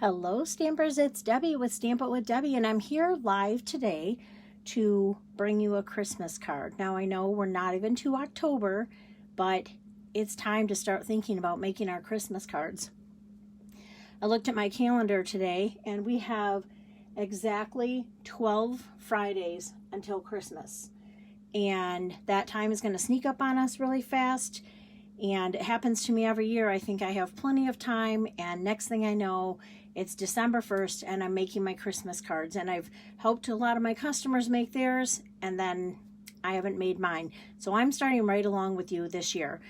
Hello Stampers, it's Debbie with Stamp It with Debbie, and I'm here live today to bring you a Christmas card. Now I know we're not even to October, but it's time to start thinking about making our Christmas cards. I looked at my calendar today and we have exactly 12 Fridays until Christmas. And that time is going to sneak up on us really fast. And it happens to me every year. I think I have plenty of time, and next thing I know, it's December 1st and I'm making my Christmas cards, and I've helped a lot of my customers make theirs, and then I haven't made mine. So I'm starting right along with you this year.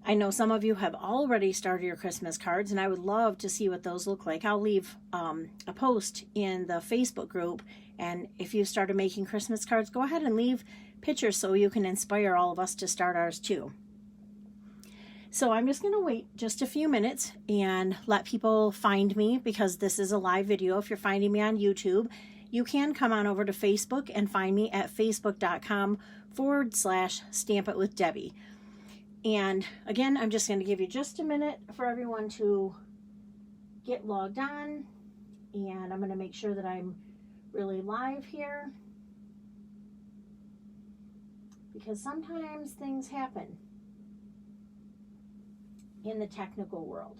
I know some of you have already started your Christmas cards, and I would love to see what those look like. I'll leave a post in the Facebook group, and if you started making Christmas cards, go ahead and leave pictures so you can inspire all of us to start ours too. So I'm just going to wait just a few minutes and let people find me, because this is a live video. If you're finding me on YouTube, you can come on over to Facebook and find me at facebook.com/stampitwithdebbie. And again, I'm just going to give you just a minute for everyone to get logged on, and I'm going to make sure that I'm really live here, because sometimes things happen in the technical world.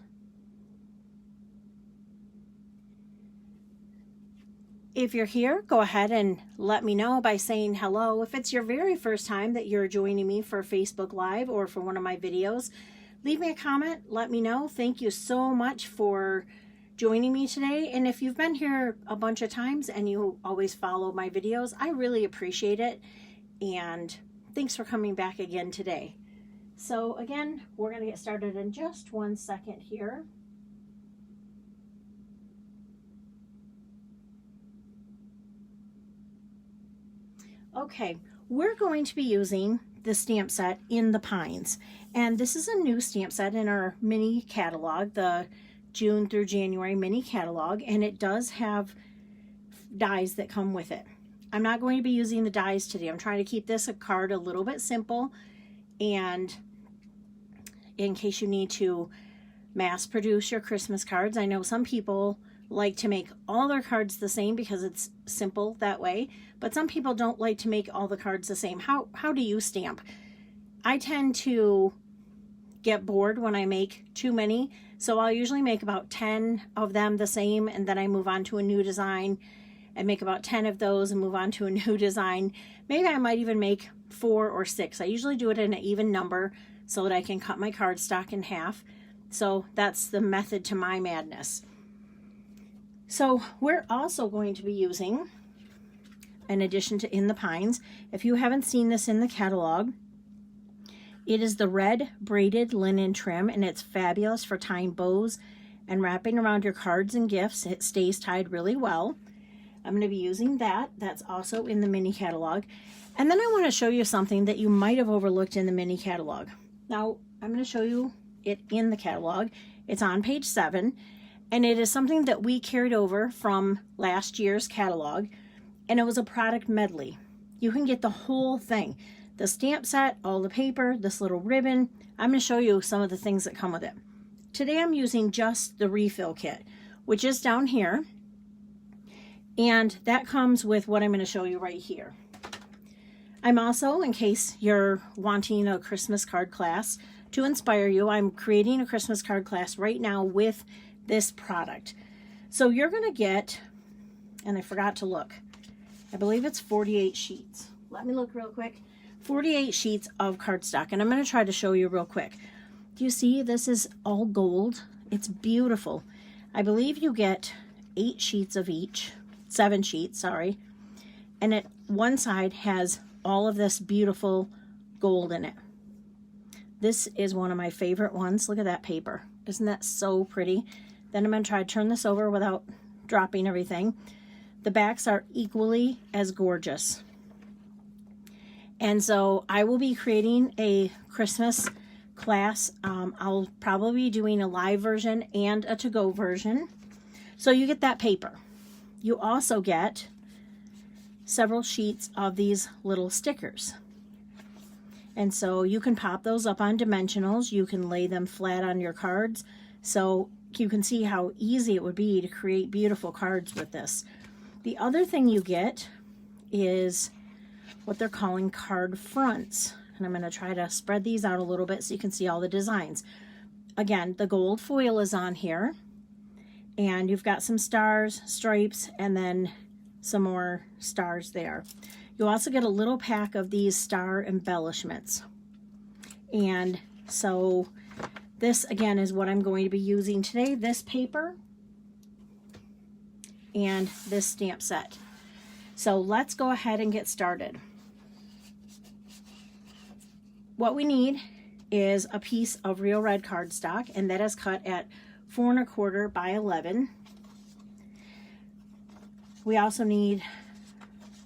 If you're here, go ahead and let me know by saying hello. If it's your very first time that you're joining me for Facebook Live or for one of my videos, leave me a comment, let me know. Thank you so much for joining me today. And if you've been here a bunch of times and you always follow my videos, I really appreciate it. And thanks for coming back again today. So again, we're going to get started in just 1 second here. Okay, we're going to be using the stamp set In the Pines. And this is a new stamp set in our mini catalog, the June through January mini catalog, and it does have dies that come with it. I'm not going to be using the dies today. I'm trying to keep this card a little bit simple, and in case you need to mass produce your Christmas cards. I know some people like to make all their cards the same because it's simple that way, but some people don't like to make all the cards the same. How do you stamp? I tend to get bored when I make too many, so I'll usually make about 10 of them the same, and then I move on to a new design and make about 10 of those and move on to a new design. Maybe I might even make 4 or 6. I usually do it in an even number so that I can cut my cardstock in half. So that's the method to my madness. So we're also going to be using, in addition to In the Pines, if you haven't seen this in the catalog, it is the red braided linen trim, and it's fabulous for tying bows and wrapping around your cards and gifts. It stays tied really well. I'm going to be using that. That's also in the mini catalog. And then I want to show you something that you might have overlooked in the mini catalog. Now, I'm going to show you it in the catalog. It's on page 7, and it is something that we carried over from last year's catalog, and it was a product medley. You can get the whole thing. The stamp set, all the paper, this little ribbon. I'm going to show you some of the things that come with it. Today I'm using just the refill kit, which is down here, and that comes with what I'm going to show you right here. I'm also, in case you're wanting a Christmas card class to inspire you, I'm creating a Christmas card class right now with this product. So you're going to get, and I forgot to look, I believe it's 48 sheets. Let me look real quick. 48 sheets of cardstock, and I'm going to try to show you real quick. Do you see this is all gold? It's beautiful. I believe you get 8 sheets of each, 7 sheets, sorry, and it one side has all of this beautiful gold in it. This is one of my favorite ones. Look at that paper. Isn't that so pretty? Then I'm going to try to turn this over without dropping everything. The backs are equally as gorgeous. And so I will be creating a Christmas class. I'll probably be doing a live version and a to-go version. So you get that paper. You also get several sheets of these little stickers. And so you can pop those up on dimensionals. You can lay them flat on your cards. So you can see how easy it would be to create beautiful cards with this. The other thing you get is what they're calling card fronts. And I'm going to try to spread these out a little bit so you can see all the designs. Again, the gold foil is on here. And you've got some stars, stripes, and then some more stars there. You also get a little pack of these star embellishments. And so this, again, is what I'm going to be using today. This paper and this stamp set. So let's go ahead and get started. What we need is a piece of Real Red cardstock, and that is cut at 4 1/4 by 11. We also need,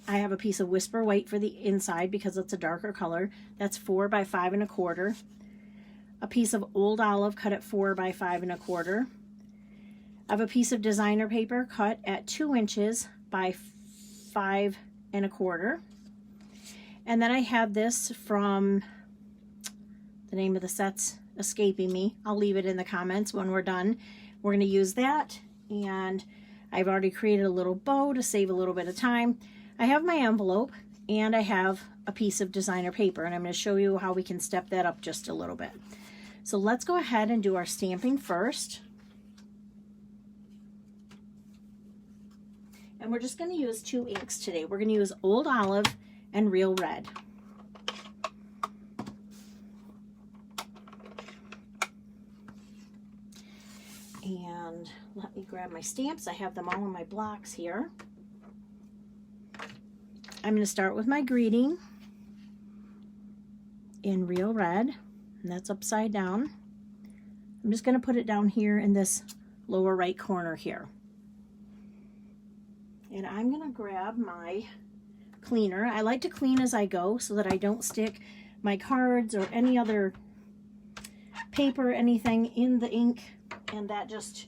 I have a piece of Whisper White for the inside because it's a darker color. That's 4 by 5 1/4. A piece of Old Olive cut at 4 by 5 1/4. I have a piece of designer paper cut at 2 inches by 5 1/4. And then I have this from, the name of the set's escaping me. I'll leave it in the comments when we're done. We're going to use that, and I've already created a little bow to save a little bit of time. I have my envelope, and I have a piece of designer paper, and I'm going to show you how we can step that up just a little bit. So let's go ahead and do our stamping first. And we're just going to use 2 inks today. We're going to use Old Olive and Real Red. And let me grab my stamps. I have them all in my blocks here. I'm going to start with my greeting in Real Red, and that's upside down. I'm just going to put it down here in this lower right corner here. And I'm going to grab my cleaner. I like to clean as I go so that I don't stick my cards or any other paper, anything in the ink, and that just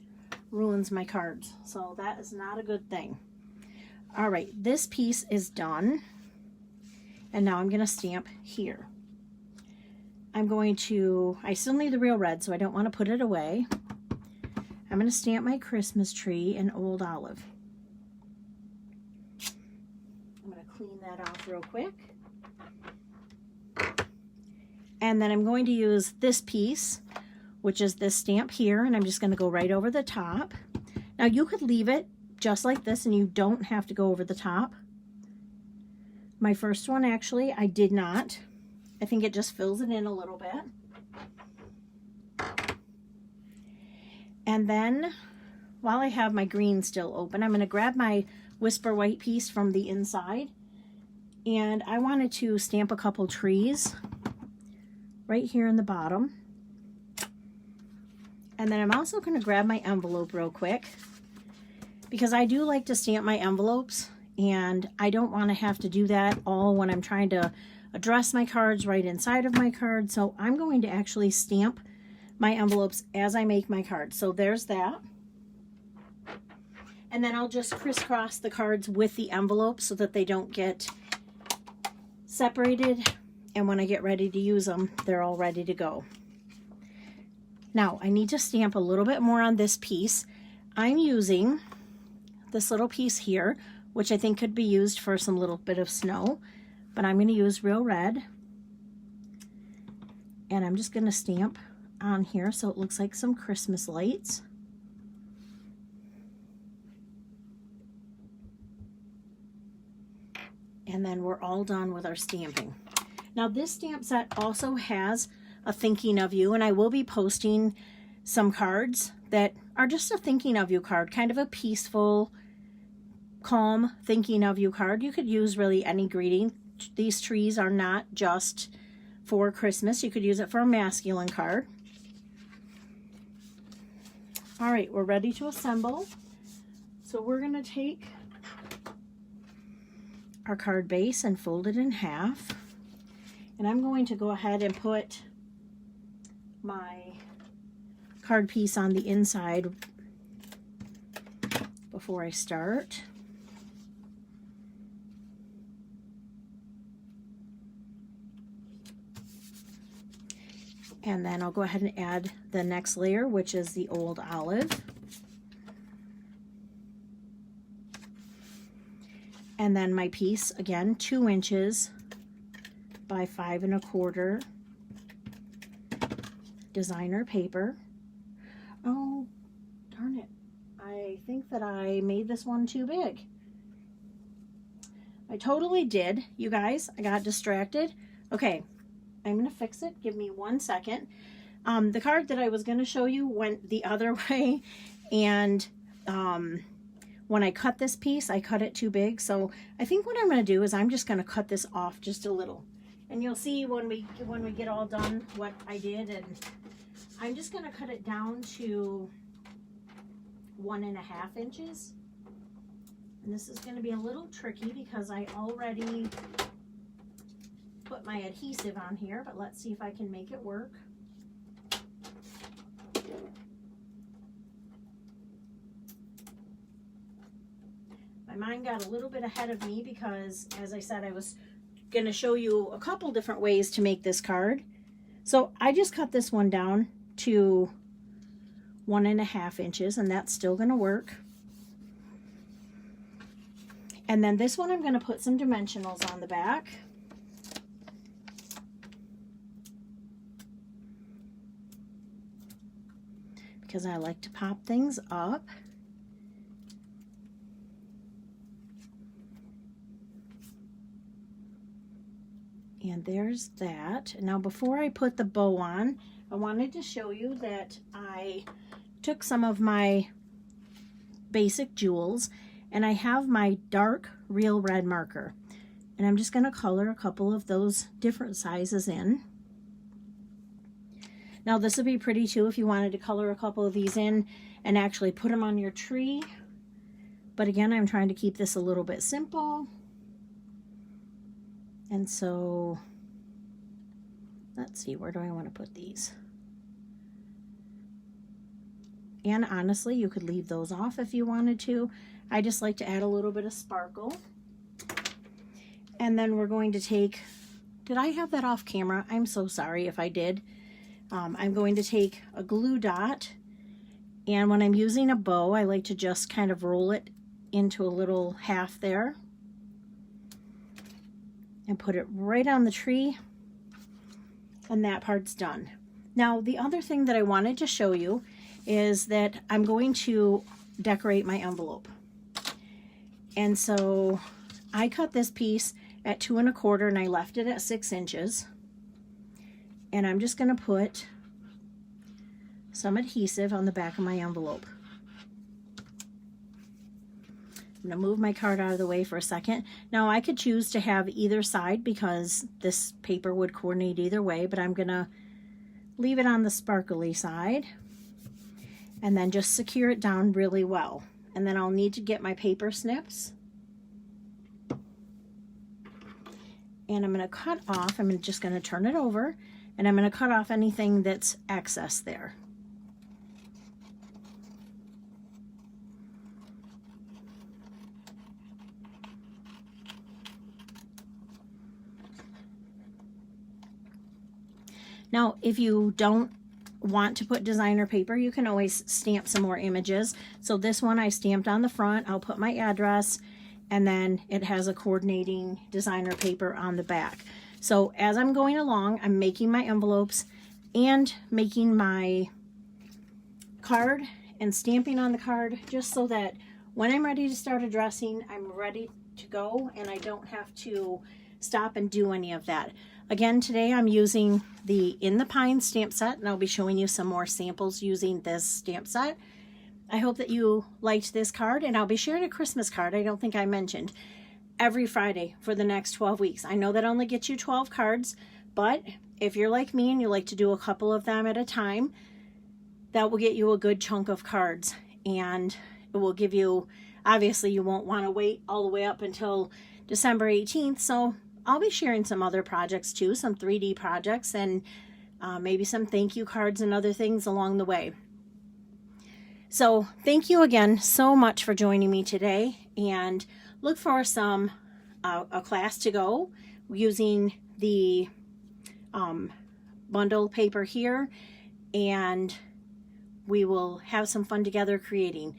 ruins my cards. So that is not a good thing. All right, this piece is done. And now I'm going to stamp here. I'm going to, I still need the Real Red, so I don't want to put it away. I'm going to stamp my Christmas tree in Old Olive. I'm going to clean that off real quick. And then I'm going to use this piece, which is this stamp here, and I'm just going to go right over the top. Now you could leave it just like this and you don't have to go over the top. My first one, actually, I did not. I think it just fills it in a little bit. And then, while I have my green still open, I'm going to grab my Whisper White piece from the inside. And I wanted to stamp a couple trees right here in the bottom. And then I'm also going to grab my envelope real quick, because I do like to stamp my envelopes, and I don't want to have to do that all when I'm trying to address my cards right inside of my card. So I'm going to actually stamp my envelopes as I make my cards. So there's that. And then I'll just crisscross the cards with the envelope so that they don't get separated. And when I get ready to use them, they're all ready to go. Now, I need to stamp a little bit more on this piece. I'm using this little piece here, which I think could be used for some little bit of snow, but I'm going to use Real Red. And I'm just going to stamp on here so it looks like some Christmas lights. And then we're all done with our stamping. Now this stamp set also has a thinking of you, and I will be posting some cards that are just a thinking of you card, kind of a peaceful, calm thinking of you card. You could use really any greeting. These trees are not just for Christmas. You could use it for a masculine card. All right, we're ready to assemble. So we're going to take our card base and fold it in half. And I'm going to go ahead and put my card piece on the inside before I start. And then I'll go ahead and add the next layer, which is the Old Olive. And then my piece, again, 2 inches by 5 1/4 designer paper. Oh, darn it. I think that I made this one too big. I totally did, you guys. I got distracted. Okay, I'm going to fix it. Give me 1 second. The card that I was going to show you went the other way, and when I cut this piece, I cut it too big. So I think what I'm going to do is I'm just going to cut this off just a little. And you'll see when we get all done what I did. And I'm just going to cut it down to 1 1/2 inches. And this is going to be a little tricky because I already put my adhesive on here, but let's see if I can make it work. My mind got a little bit ahead of me because, as I said, I was going to show you a couple different ways to make this card. So I just cut this one down to 1 1/2 inches, and that's still going to work. And then this one I'm going to put some dimensionals on the back. Because I like to pop things up. And there's that. Now before I put the bow on, I wanted to show you that I took some of my basic jewels and I have my dark real red marker. And I'm just going to color a couple of those different sizes in. Now this would be pretty too if you wanted to color a couple of these in and actually put them on your tree. But again, I'm trying to keep this a little bit simple. And so, let's see, where do I want to put these? And honestly, you could leave those off if you wanted to. I just like to add a little bit of sparkle. And then we're going to take, did I have that off camera? I'm so sorry if I did. I'm going to take a glue dot, and when I'm using a bow, I like to just kind of roll it into a little half there and put it right on the tree, and that part's done. Now the other thing that I wanted to show you is that I'm going to decorate my envelope. And so I cut this piece at 2 1/4 and I left it at 6 inches. And I'm just going to put some adhesive on the back of my envelope. I'm going to move my card out of the way for a second. Now I could choose to have either side because this paper would coordinate either way, but I'm going to leave it on the sparkly side and then just secure it down really well. And then I'll need to get my paper snips. And I'm going to cut off, I'm just going to turn it over, and I'm going to cut off anything that's excess there. Now, if you don't want to put designer paper, you can always stamp some more images. So this one I stamped on the front. I'll put my address, and then it has a coordinating designer paper on the back. So as I'm going along, I'm making my envelopes and making my card and stamping on the card just so that when I'm ready to start addressing, I'm ready to go and I don't have to stop and do any of that. Again, today I'm using the In the Pine stamp set, and I'll be showing you some more samples using this stamp set. I hope that you liked this card, and I'll be sharing a Christmas card, I don't think I mentioned, every Friday for the next 12 weeks. I know that only gets you 12 cards, but if you're like me and you like to do a couple of them at a time, that will get you a good chunk of cards, and it will give you, obviously you won't want to wait all the way up until December 18th, so I'll be sharing some other projects too, some 3D projects, and maybe some thank you cards and other things along the way. So thank you again so much for joining me today, and look for some a class to go using the bundle paper here, and we will have some fun together creating.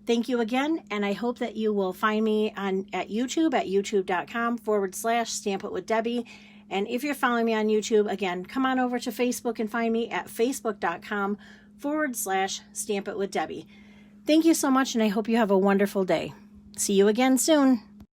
Thank you again, and I hope that you will find me at YouTube at youtube.com/Stamp It with Debbie. And if you're following me on YouTube, again, come on over to Facebook and find me at facebook.com/Stamp It with Debbie. Thank you so much, and I hope you have a wonderful day. See you again soon.